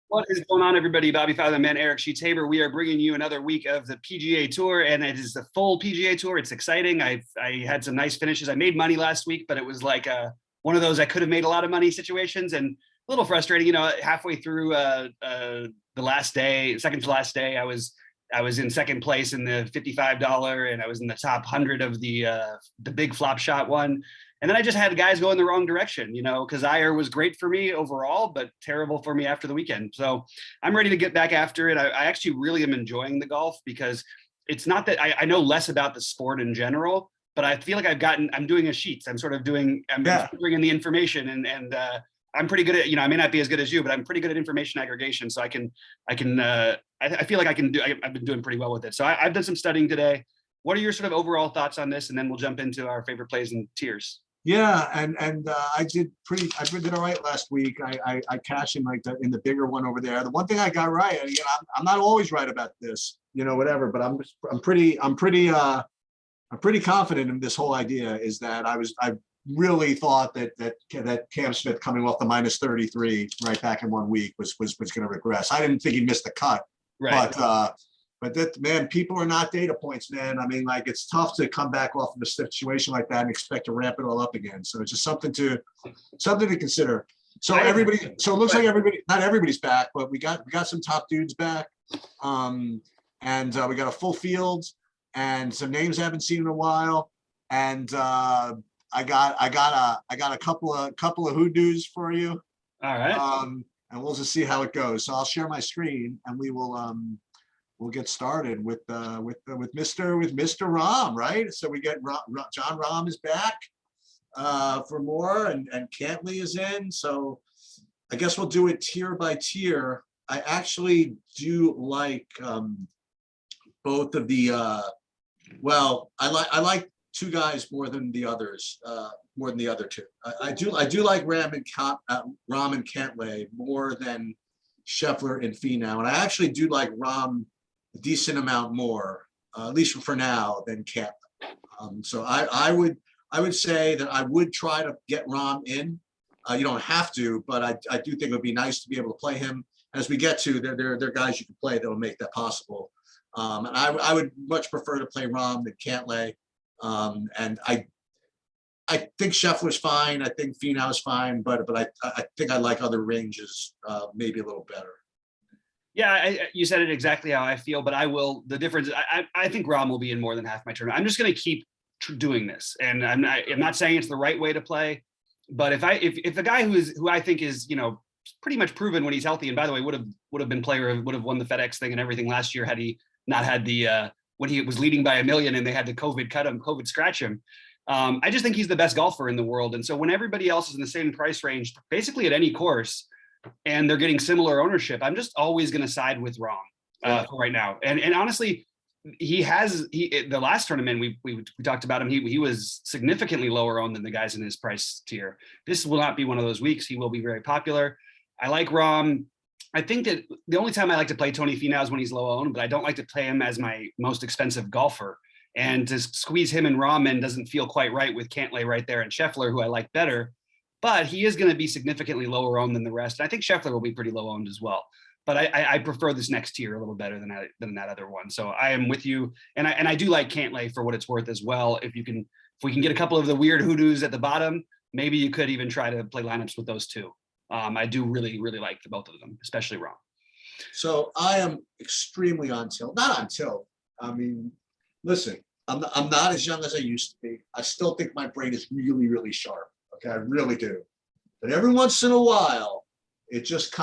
What is going on, everybody? BobbyFi, the man, Eric Sheets-Haber. We are bringing you another week of the PGA Tour, and it is the full PGA Tour. It's exciting. I had some nice finishes. I made money last week, but it was like one of those I could have made a lot of money situations, and a little frustrating. You know, halfway through the last day, second to last day, I was in second place in the $55, and I was in the top 100 of the big flop shot one. And then I just had guys go in the wrong direction, you know, because Iyer was great for me overall, but terrible for me after the weekend. So I'm ready to get back after it. I actually really am enjoying the golf because it's not that I know less about the sport in general, but I feel like I'm doing a sheets. I'm bringing in the information and I'm pretty good at, you know, I may not be as good as you, but I'm pretty good at information aggregation. So I feel like I've been doing pretty well with it. So I've done some studying today. What are your sort of overall thoughts on this? And then we'll jump into our favorite plays and tiers. Yeah, and I did all right last week. I cashed in in the bigger one over there. The one thing I got right, and again, I'm not always right about this, you know, whatever, but I'm pretty confident in this whole idea is that I really thought that Cam Smith coming off the -33 right back in 1 week was going to regress. I didn't think he missed the cut, right. But that, man, people are not data points, man. I mean, like, it's tough to come back off of a situation like that and expect to ramp it all up again. So it's just something to consider. So it looks like not everybody's back, but we got some top dudes back. And we got a full field and some names I haven't seen in a while. And I got a couple of hoodoos for you. All right. And we'll just see how it goes. So I'll share my screen and we'll get started with Mr. Rahm, right? So we get John Rahm is back for more, and Cantley is in. So I guess we'll do it tier by tier. I actually do like both of the. I like two guys more than the others, more than the other two. I do like Rahm and Cantley more than Scheffler and Finau, and I actually do like Rahm a decent amount more, at least for now, than Kemp. So I would say that I would try to get Rahm in. You don't have to, but I do think it would be nice to be able to play him. As we get to, there are guys you can play that will make that possible. And I would much prefer to play Rahm than Cantlay. And I think Scheffler's fine. I think Finau's fine, but I think I like other ranges maybe a little better. Yeah, you said it exactly how I feel, but the difference, I think Rahm will be in more than half my tournament. I'm just going to keep doing this. And I'm not saying it's the right way to play, but if a guy who I think is, you know, pretty much proven when he's healthy, and by the way, would have been would have won the FedEx thing and everything last year had he not had the, when he was leading by 1 million and they had to COVID scratch him. I just think he's the best golfer in the world. And so when everybody else is in the same price range, basically at any course, and they're getting similar ownership, I'm just always going to side with Rahm for right now. And honestly, the last tournament we talked about him, he was significantly lower owned than the guys in his price tier. This will not be one of those weeks. He will be very popular. I like Rahm. I think that the only time I like to play Tony Finau is when he's low owned, but I don't like to play him as my most expensive golfer. And to squeeze him and Rahm in doesn't feel quite right with Cantlay right there and Scheffler, who I like better. But he is going to be significantly lower owned than the rest. And I think Scheffler will be pretty low owned as well. But I prefer this next tier a little better than that other one. So I am with you. And I do like Cantlay for what it's worth as well. If we can get a couple of the weird hoodoos at the bottom, maybe you could even try to play lineups with those two. I do really, really like both of them, especially Rahm. So I am extremely not on tilt. I mean, listen, I'm not as young as I used to be. I still think my brain is really, really sharp. Okay, I really do. But every once in a while, it just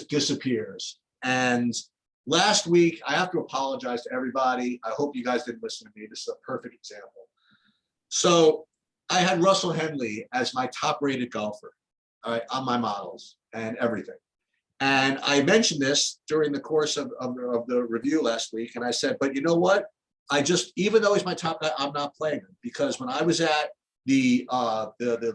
disappears. And last week, I have to apologize to everybody. I hope you guys didn't listen to me. This is a perfect example. So I had Russell Henley as my top-rated golfer, all right, on my models and everything. And I mentioned this during the course of the review last week, and I said, but you know what? Even though he's my top guy, I'm not playing him, because when I was at the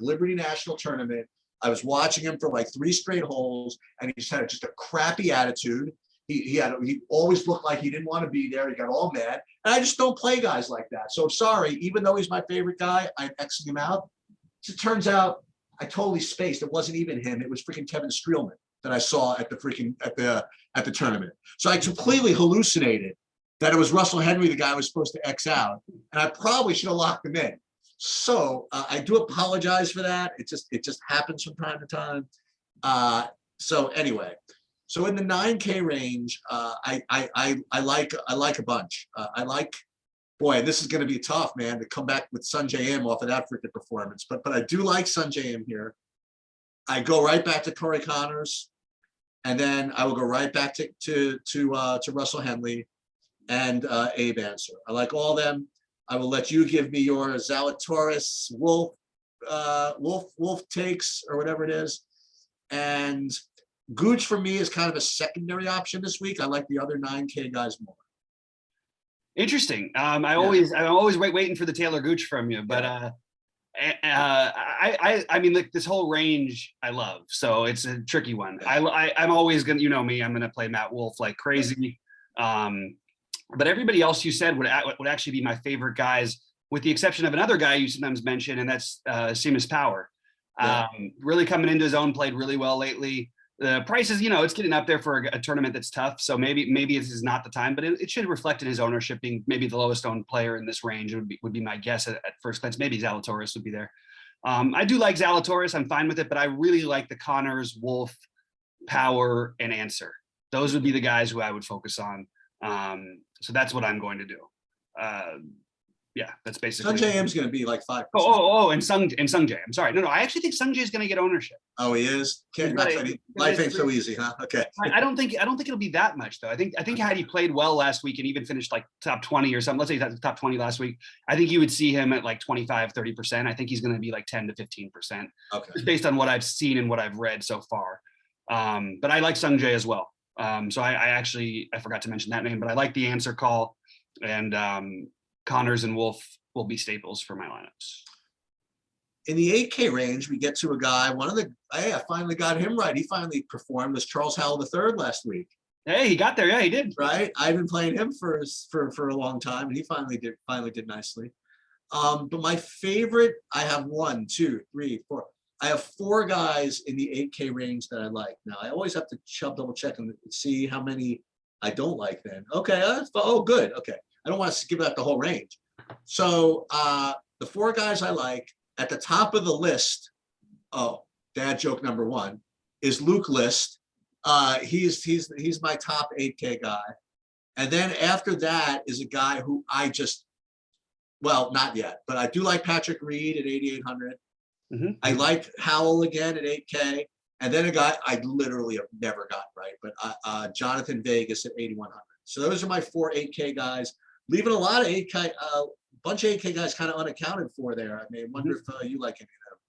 Liberty National Tournament, I was watching him for like 3 straight holes, and he just had a crappy attitude. He always looked like he didn't want to be there. He got all mad, and I just don't play guys like that. So sorry, even though he's my favorite guy, I'm Xing him out. It turns out I totally spaced. It wasn't even him. It was freaking Kevin Streelman that I saw at the tournament. So I completely hallucinated that it was Russell Henley, the guy I was supposed to X out, and I probably should have locked him in. So I do apologize for that. It just happens from time to time. So anyway, so in the 9K range, I like a bunch. I like, boy, this is going to be tough, man, to come back with Sungjae Im off of that freaking performance. But I do like Sungjae Im here. I go right back to Corey Connors, and then I will go right back to Russell Henley and Abe Answer. I like all of them. I will let you give me your Zalatoris Wolf takes or whatever it is. And Gooch for me is kind of a secondary option this week. I like the other 9K guys more. Interesting. I'm always waiting for the Taylor Gooch from you, but I mean, like, this whole range I love, so it's a tricky one. I'm always gonna, you know me, I'm gonna play Matt Wolff like crazy. But everybody else you said would actually be my favorite guys, with the exception of another guy you sometimes mention, and that's Seamus Power. Really coming into his own, played really well lately. The prices, you know, it's getting up there for a tournament that's tough. So maybe this is not the time, but it should reflect in his ownership being maybe the lowest owned player in this range would be my guess at first glance. Maybe Zalatoris would be there. I do like Zalatoris. I'm fine with it, but I really like the Connors, Wolf, Power, and Answer. Those would be the guys who I would focus on. So that's what I'm going to do. Yeah, that's basically. Sungjae Im's going to be like 5%. And Sungjae. I'm sorry. No. I actually think Sungjae is going to get ownership. Oh, he is. Life ain't so easy, huh? Okay. I don't think it'll be that much though. I think had he played well last week and even finished like top 20 or something, let's say he's top 20 last week, I think you would see him at like 25, 30%. I think he's going to be like 10 to 15%. Okay. Just based on what I've seen and what I've read so far. But I like Sungjae as well. So I forgot to mention that name, but I like the Answer call, and Connors and Wolf will be staples for my lineups. In the 8K range, we get to a guy, I finally got him right. He finally performed, was Charles Howell III last week. Hey, he got there. Yeah, he did. Right. I've been playing him for a long time, and he finally did nicely. But my favorite, I have 1, 2, 3, 4. I have 4 guys in the 8K range that I like. Now, I always have to double check and see how many I don't like then. Okay. Oh, good. Okay. I don't want to give out the whole range. So the 4 guys I like, at the top of the list, dad joke number 1, is Luke List. He's my top 8K guy. And then after that is a guy who not yet, but I do like Patrick Reed at 8,800. Mm-hmm. I like Howell again at 8K. And then a guy I literally have never gotten right, but Jonathan Vegas at 8,100. So those are my 4 8K guys. Leaving a lot of 8K, bunch of 8K guys kind of unaccounted for there. I mean, I wonder if you like any of them.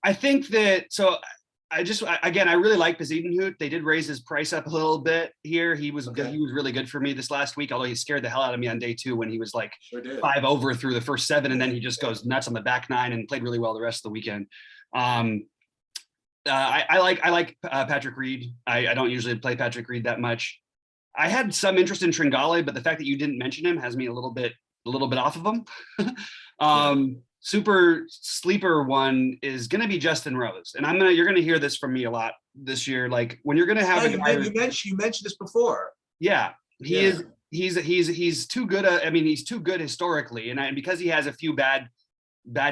I think that, so I really like Bezuidenhout. They did raise his price up a little bit here. He was really good for me this last week, although he scared the hell out of me on day 2 when he was like 5 over through the first 7, and then he just goes nuts on the back 9 and played really well the rest of the weekend. I like Patrick Reed. I don't usually play Patrick Reed that much. I had some interest in Tringale, but the fact that you didn't mention him has me a little bit off of him. Super sleeper one is going to be Justin Rose, and you're going to hear this from me a lot this year. Like, when you're going to have you mentioned this before. Yeah, he's too good. He's too good historically, and because he has a few bad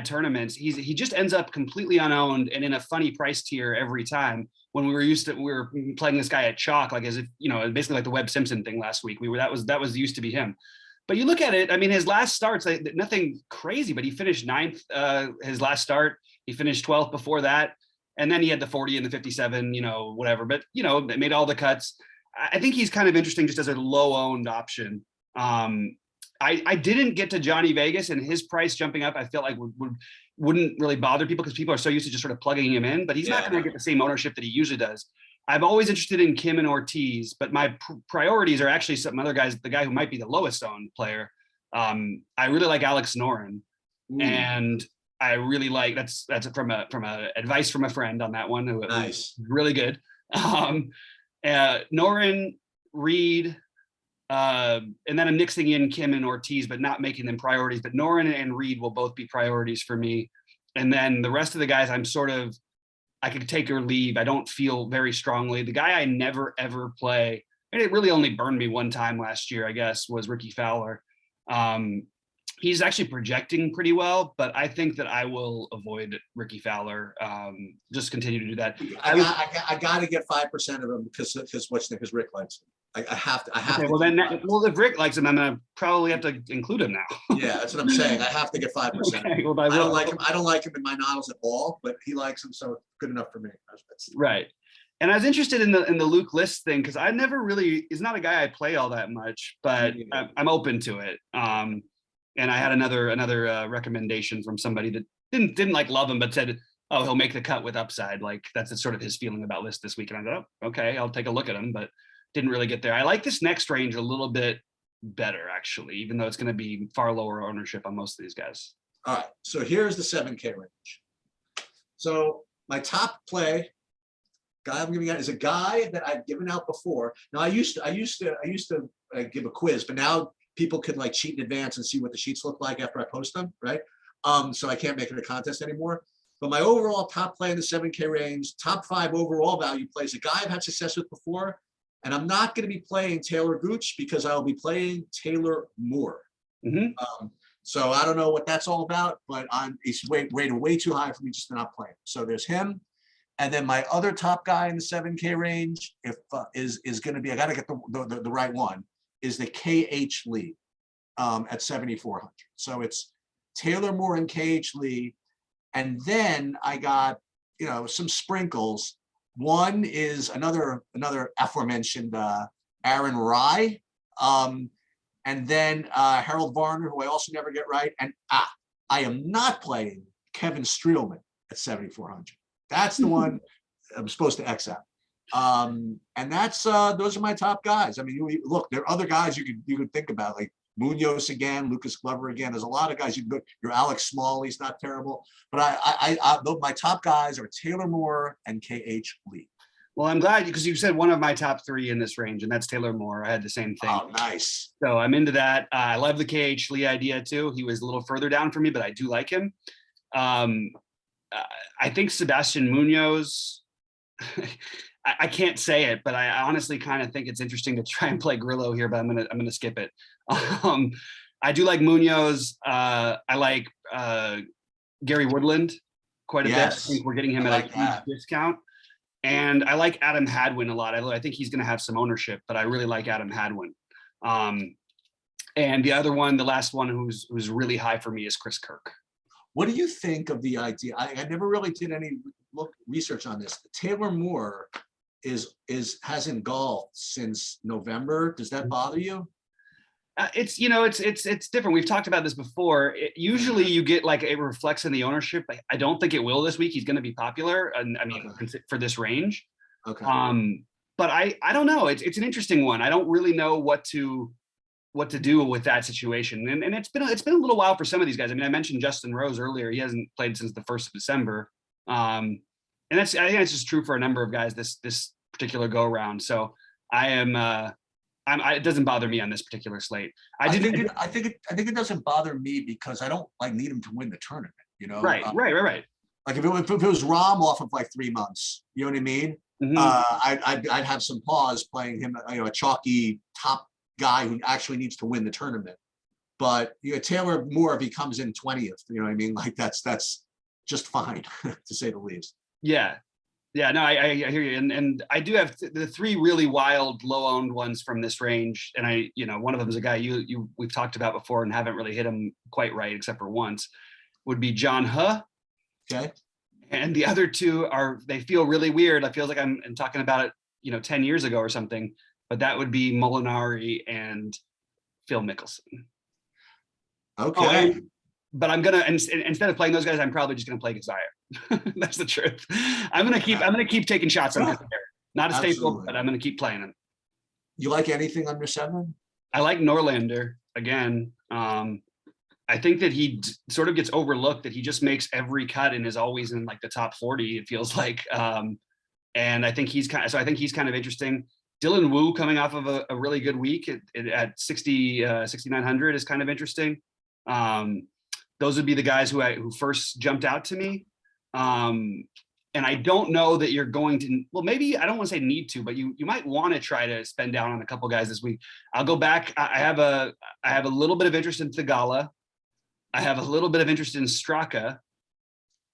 tournaments, he just ends up completely unowned and in a funny price tier every time. When we were playing this guy at chalk, like as if, basically like the Webb Simpson thing last week. That was used to be him. But you look at it, his last starts, nothing crazy, but he finished 9th his last start. He finished 12th before that. And then he had the 40 and the 57, whatever. But, they made all the cuts. I think he's kind of interesting just as a low-owned option. I didn't get to Johnny Vegas, and his price jumping up, I felt like wouldn't really bother people because people are so used to just sort of plugging him in, but he's not going to get the same ownership that he usually does. I'm always interested in Kim and Ortiz, but my priorities are actually some other guys, the guy who might be the lowest owned player. I really like Alex Noren, and I really like, that's from a advice from a friend on that one. Nice. Really good. Noren, Reed, and then I'm mixing in Kim and Ortiz, but not making them priorities. But Noren and Reed will both be priorities for me. And then the rest of the guys, I'm sort of I could take or leave. I don't feel very strongly. The guy I never ever play, and it really only burned me one time last year, I guess, was Ricky Fowler. He's actually projecting pretty well, but I think that I will avoid Ricky Fowler. Just continue to do that. I got to get 5% of him because Rick likes him. I have to. Okay, well, if Rick likes him, I'm gonna probably have to include him now. Yeah, that's what I'm saying. I have to get 5%. Okay, well, I don't like him. I don't like him in my novels at all, but he likes him, so good enough for me. Right. And I was interested in the Luke List thing because I never really, he's not a guy I play all that much, but I'm open to it. And I had another recommendation from somebody that didn't like love him, but said, oh, he'll make the cut with upside. Like that's sort of his feeling about List this week. And I thought, oh, okay, I'll take a look at him, but didn't really get there. I like this next range a little bit better, actually, even though it's going to be far lower ownership on most of these guys. All right, so here's the 7K range. So my top play guy I'm giving out is a guy that I've given out before. Now I used to give a quiz, but now people can like cheat in advance and see what the sheets look like after I post them, right? So I can't make it a contest anymore. But my overall top play in the 7K range, top 5 overall value plays, a guy I've had success with before. And I'm not going to be playing Taylor Gooch because I'll be playing Taylor Moore. So I don't know what that's all about, but it's rated way too high for me just to not play him. So there's him. And then my other top guy in the 7K range is going to be, I got to get the right one, is the KH Lee at 7,400. So it's Taylor Moore and KH Lee. And then I got, some sprinkles. One is another aforementioned Aaron Rye, and then Harold Varner, who I also never get right. And I am not playing Kevin Streelman at 7,400. That's the one I'm supposed to X out. And that's those are my top guys. I mean, look, there are other guys you could think about, like Munoz again, Lucas Glover again. There's a lot of guys you can go. Your Alex Smalley's not terrible, but my top guys are Taylor Moore and KH Lee. Well, I'm glad because you said one of my top 3 in this range, and that's Taylor Moore. I had the same thing. Oh, nice. So I'm into that. I love the KH Lee idea too. He was a little further down for me, but I do like him. I think Sebastian Munoz. I can't say it, but I honestly kind of think it's interesting to try and play Grillo here, but I'm gonna skip it. I do like Munoz. I like Gary Woodland quite a bit. I think we're getting him at a huge discount. And I like Adam Hadwin a lot. I think he's going to have some ownership, but I really like Adam Hadwin. And the other one, the last one who's really high for me is Chris Kirk. What do you think of the idea? I never really did any research on this. Taylor Moore hasn't golfed since November. Does that bother you? It's different. We've talked about this before. Usually you get like it reflects in the ownership. I don't think it will this week. He's going to be popular, and I mean for this range. Okay. But I don't know. It's an interesting one. I don't really know what to do with that situation. And it's been a little while for some of these guys. I mean, I mentioned Justin Rose earlier. He hasn't played since the 1st of December. And I think that's just true for a number of guys this particular go around. So it doesn't bother me on this particular slate. I think it doesn't bother me because I don't need him to win the tournament. Right. Like if it was Rahm off of like 3 months, you know what I mean? Mm-hmm. I'd have some pause playing him, a chalky top guy who actually needs to win the tournament. But Taylor Moore, if he comes in 20th, you know what I mean? Like that's just fine to say the least. Yeah. No, I hear you. And I do have the 3 really wild low owned ones from this range. And one of them is a guy we've talked about before and haven't really hit him quite right, except for once, would be John Huh. Okay. And the other 2 they feel really weird. I feel like I'm talking about it, 10 years ago or something, but that would be Molinari and Phil Mickelson. Okay. But I'm gonna instead of playing those guys, I'm probably just gonna play Gazire. That's the truth. I'm gonna keep taking shots on Gazire. Not a staple, but I'm gonna keep playing him. You like anything under 7? I like Norlander again. I think that he sort of gets overlooked, that he just makes every cut and is always in like the top 40. It feels like, and I think he's kind of interesting. Dylan Wu coming off of a really good week at 6,900 is kind of interesting. Those would be the guys who first jumped out to me. And I don't know that you're going to, well, maybe I don't want to say need to, but you might want to try to spend down on a couple guys this week. I'll go back. I have a little bit of interest in Thigala. I have a little bit of interest in Straka,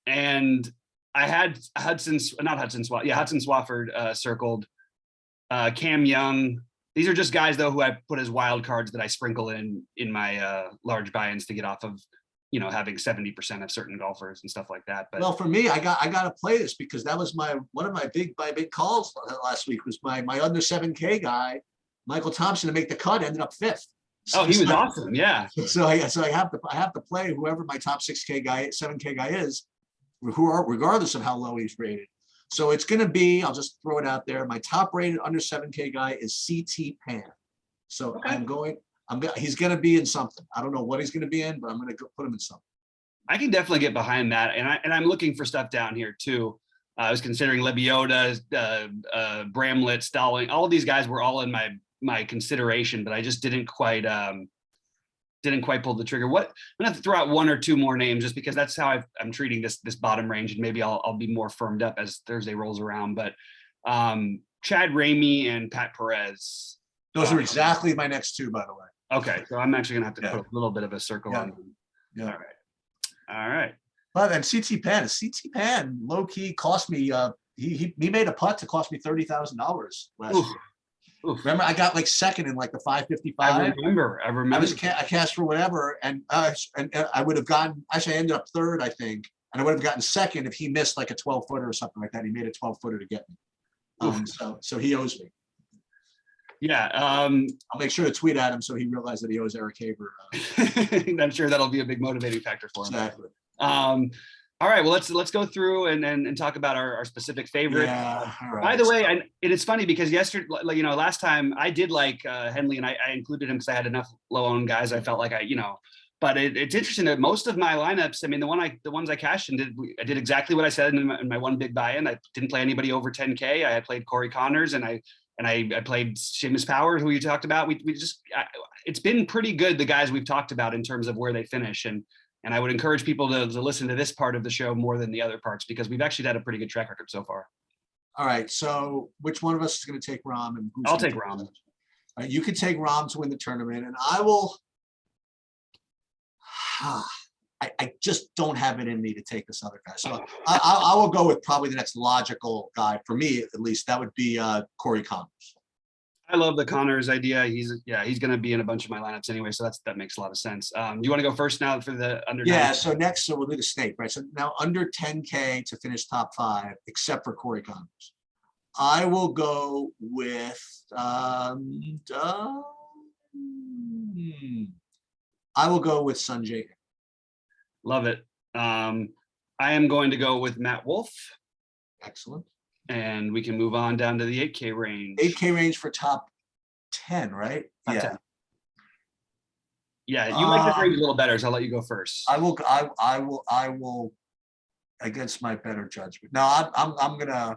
and I had Hudson Swafford circled, Cam Young. These are just guys though who I put as wild cards that I sprinkle in my large buy-ins to get off of, you know, having 70% of certain golfers and stuff like that. But well, for me, I got to play this because that was one of my big calls last week was my under 7K guy, Michael Thompson, to make the cut, ended up 5th. Oh, he was awesome. Yeah. So I have to play whoever my top 6K guy, 7K guy is, regardless of how low he's rated. So it's going to be, I'll just throw it out there. My top rated under 7K guy is CT Pan. So okay. He's going to be in something. I don't know what he's going to be in, but I'm going to put him in something. I can definitely get behind that. And I'm looking for stuff down here too. I was considering Lebiota, Bramlett, Stalling. All of these guys were all in my consideration, but I just didn't quite pull the trigger. I'm gonna have to throw out one or two more names just because that's how I'm treating this bottom range, and maybe I'll be more firmed up as Thursday rolls around. But Chad Ramey and Pat Perez. Those are exactly my next two, by the way. Okay, so I'm actually gonna have to put a little bit of a circle on them. Yeah. All right. But then CT Pan low key cost me. He made a putt to cost me $30,000 last year. Oof. Remember, I got like second in like the 555. I remember. I cashed for whatever, and I would have gotten. Actually, I ended up third, I think, and I would have gotten second if he missed like a 12-footer or something like that. He made a 12-footer to get me. So he owes me. Yeah. I'll make sure to tweet at him so he realizes that he owes Eric Haber. I'm sure that'll be a big motivating factor for him. Exactly. All right, well, let's go through and talk about our specific favorite. Yeah, all right. By the way, it is funny because yesterday, last time I did like Henley, and I included him because I had enough low-owned guys. I felt like but it's interesting that most of my lineups, I mean, the ones I cashed and I did exactly what I said in my one big buy-in. I didn't play anybody over 10K. I had played Corey Connors and I played Seamus Power, who you talked about. It's been pretty good, the guys we've talked about in terms of where they finish. And I would encourage people to listen to this part of the show more than the other parts because we've actually had a pretty good track record so far. All right. So which one of us is going to take Rahm? And I'll take Rahm. All right, you can take Rahm to win the tournament, and I will. I just don't have it in me to take this other guy. So I will go with probably the next logical guy for me, at least. That would be Corey Connors. I love the Connors idea. He's going to be in a bunch of my lineups anyway, so that makes a lot of sense. Do you want to go first now for the under? Yeah. So next, we'll do the snake, right? So now under 10K to finish top 5, except for Corey Connors. I will go with Sanjay. Love it. I am going to go with Matt Wolf. Excellent. And we can move on down to the 8K range. 8K range for top 10, right? Top 10. Yeah, you like the range a little better, so I'll let you go first. I will against my better judgment. No,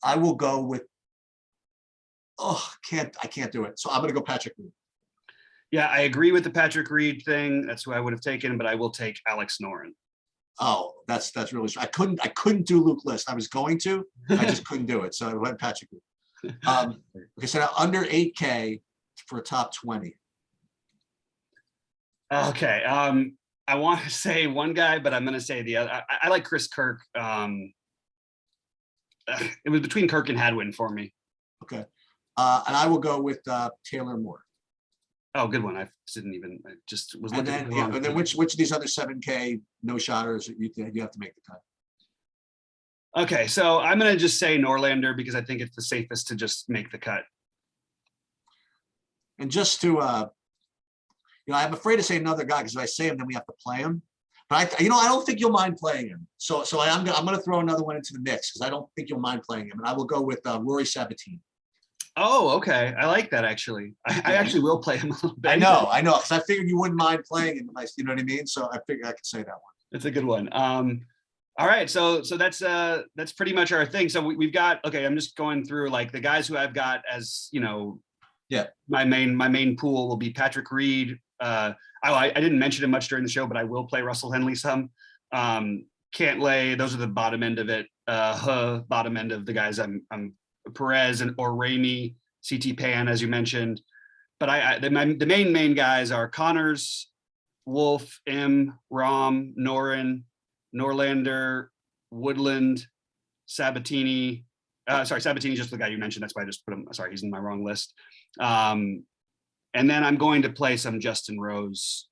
I will go with I can't do it. So I'm gonna go Patrick Reed. Yeah, I agree with the Patrick Reed thing. That's who I would have taken, but I will take Alex Noren. Oh, that's really I couldn't do Luke List. I was going to, I just couldn't do it. So I went Patrick Reed. Okay, so now under 8K for a top 20. Okay. I want to say one guy, but I'm going to say the other. I like Chris Kirk. It was between Kirk and Hadwin for me. Okay. And I will go with Taylor Moore. Oh, good one. I just was looking. And then which of these other 7K no-shotters you have to make the cut? Okay, so I'm going to just say Norlander because I think it's the safest to just make the cut. And just to, I'm afraid to say another guy because if I say him, then we have to play him. But I don't think you'll mind playing him. So I'm going to throw another one into the mix because I don't think you'll mind playing him. And I will go with Rory Sabatini. Oh, okay. I like that actually. I actually will play him a little bit. I know, because I figured you wouldn't mind playing him. You know what I mean? So I figured I could say that one. That's a good one. All right, so that's pretty much our thing. So we've got, okay, I'm just going through like the guys who I've got as, my main pool will be Patrick Reed. I didn't mention him much during the show, but I will play Russell Henley some. Cantlay, those are the bottom end of it. bottom end of the guys. I'm Perez or Ramey, CT Pan, as you mentioned. But the main guys are Connors, Wolf, Rahm, Noren, Norlander, Woodland, Sabatini. Sabatini's just the guy you mentioned. That's why I just put him. Sorry, he's in my wrong list. And then I'm going to play some Justin Rose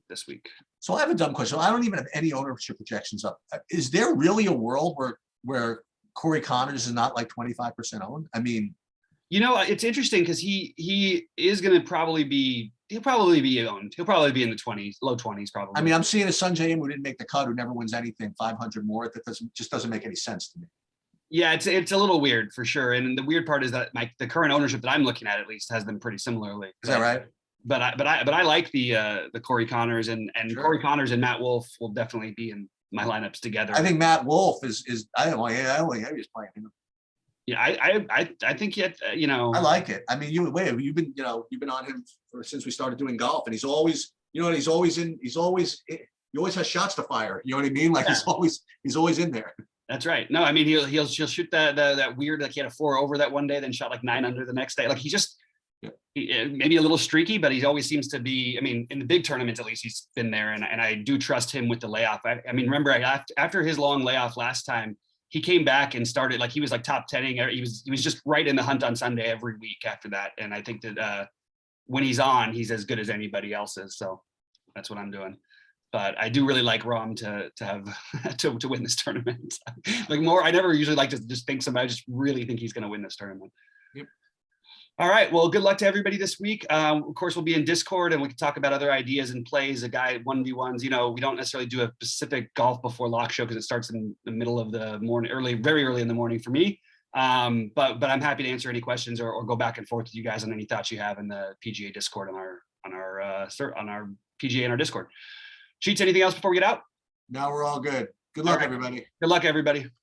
this week. So I have a dumb question. I don't even have any ownership projections up. Is there really a world where Corey Connors is not like 25% owned? I mean, it's interesting because he is going to probably be. He'll probably be owned. He'll probably be in the 20s, low 20s, probably. I mean, I'm seeing a Sanjay who didn't make the cut, who never wins anything, 500 more. That doesn't make any sense to me. Yeah, it's a little weird for sure. And the weird part is that the current ownership that I'm looking at least has them pretty similarly. Is that right? But I like the Corey Connors and sure. Corey Connors and Matt Wolf will definitely be in my lineups together. I think Matt Wolf is I don't know. I only have he's playing him. Yeah, I think yet I like it. I mean, you've been on him since we started doing golf, and he's always he always has shots to fire. You know what I mean? Like he's always in there. That's right. No, I mean he'll shoot that weird, like he had a 4 over that one day, then shot like 9 under the next day. Like he maybe a little streaky, but he always seems to be. I mean, in the big tournaments at least he's been there, and I do trust him with the layoff. I mean, remember after his long layoff last time, he came back and started like he was like top 10ing. He was just right in the hunt on Sunday every week after that. And I think that when he's on, he's as good as anybody else is. So that's what I'm doing. But I do really like Rahm to have to win this tournament. I never usually like to just think somebody. I just really think he's going to win this tournament. Yep. All right. Well, good luck to everybody this week. Of course, we'll be in Discord and we can talk about other ideas and plays. A guy 1v1s. We don't necessarily do a specific golf before lock show because it starts in the middle of the morning, very early in the morning for me. But I'm happy to answer any questions or go back and forth with you guys on any thoughts you have in the PGA Discord on our PGA and our Discord. Cheats, anything else before we get out? No, we're all good. Good luck, everybody. Good luck, everybody.